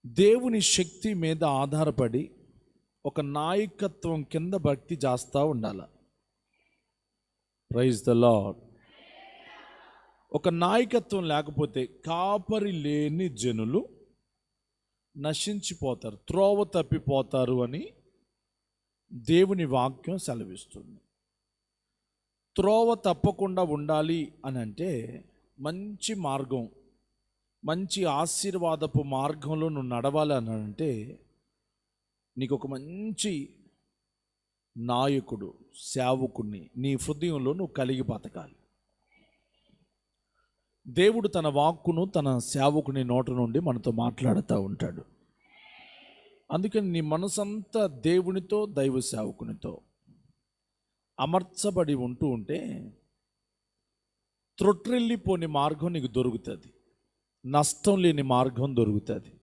దేవుని శక్తి మీద ఆధారపడి ఒక నాయకత్వం కింద భక్తి చేస్తూ ఉండాల. Praise the lord. ఒక నాయకత్వం లేకపోతే కాపరి లేని జనులు నశించిపోతారు, త్రోవ తప్పిపోతారు అని దేవుని వాక్యం సెలవిస్తుంది. త్రోవ తప్పకుండా ఉండాలి అని అంటే మంచి మార్గం, మంచి ఆశీర్వాదపు మార్గంలో నువ్వు నడవాలి అని అంటే నీకు ఒక మంచి నాయకుడు, సేవకుడిని నీ హృదయంలో నువ్వు కలిగి బతకాలి. దేవుడు తన వాక్కును తన సేవకుని నోట నుండి మనతో మాట్లాడుతూ ఉంటాడు. అందుకని నీ మనసంతా దేవునితో, దైవ సేవకునితో అమర్చబడి ఉంటే త్రొట్రెళ్ళిపోని మార్గం నీకు దొరుకుతుంది, నష్టం లేని మార్గం దొరుకుతుంది.